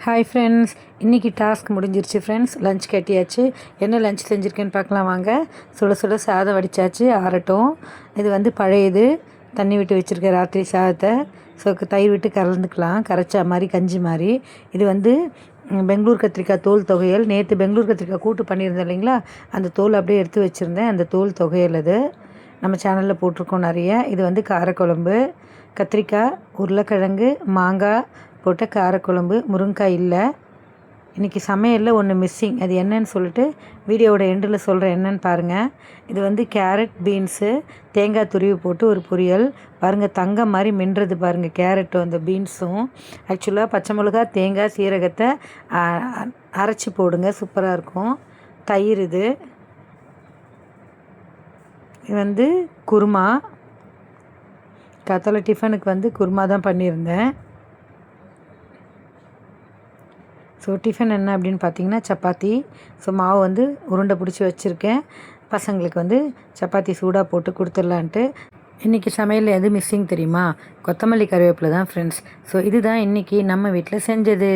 Hi friends, இன்றைக்கி task முடிஞ்சிருச்சு friends. Lunch கட்டியாச்சு. என்ன லஞ்ச் செஞ்சுருக்கேன்னு பார்க்கலாம் வாங்க. சுட சுட சாதம் வடித்தாச்சு, ஆறட்டும். இது வந்து பழையது, தண்ணி விட்டு வச்சுருக்க ராத்திரி சாதத்தை. ஸோ தயிர் விட்டு கலந்துக்கலாம், கரைச்சா மாதிரி கஞ்சி மாதிரி. இது வந்து பெங்களூர் கத்திரிக்காய் தோல் தொகையல். நேற்று பெங்களூர் கத்திரிக்காய் கூட்டு பண்ணியிருந்தேன் இல்லைங்களா, அந்த தோல் அப்படியே எடுத்து வச்சுருந்தேன். அந்த தோல் தொகையல் அது நம்ம சேனலில் போட்டிருக்கோம் நிறைய. இது வந்து காரக்குழம்பு, கத்திரிக்காய், உருளைக்கிழங்கு, மாங்காய் போட்ட காரக்குழம்பு. முருங்கைக்காய் இல்லை. இன்றைக்கி சமையலில் ஒன்று மிஸ்ஸிங். அது என்னன்னு சொல்லிட்டு வீடியோவோட எண்டில் சொல்கிறேன், என்னன்னு பாருங்கள். இது வந்து கேரட், பீன்ஸு, தேங்காய் துருவி போட்டு ஒரு பொரியல். பாருங்கள், தங்கம் மாதிரி மின்றது பாருங்கள் கேரட்டும் அந்த பீன்ஸும். ஆக்சுவலாக பச்சை மிளகா, தேங்காய், சீரகத்தை அரைச்சி போடுங்க, சூப்பராக இருக்கும். தயிர். இது வந்து குருமா. காத்தால டிஃபனுக்கு வந்து குருமா தான் பண்ணியிருந்தேன். ஸோ டிஃபன் என்ன அப்படின்னு பார்த்தீங்கன்னா சப்பாத்தி. ஸோ மாவு வந்து உருண்டை பிடிச்சி வச்சுருக்கேன். பசங்களுக்கு வந்து சப்பாத்தி சூடாக போட்டு கொடுத்துடலான்ட்டு. இன்றைக்கி சமையலில் எது மிஸ்ஸிங் தெரியுமா? கொத்தமல்லி கருவேப்பிலை தான் ஃப்ரெண்ட்ஸ். ஸோ இதுதான் இன்றைக்கி நம்ம வீட்டில் செஞ்சது.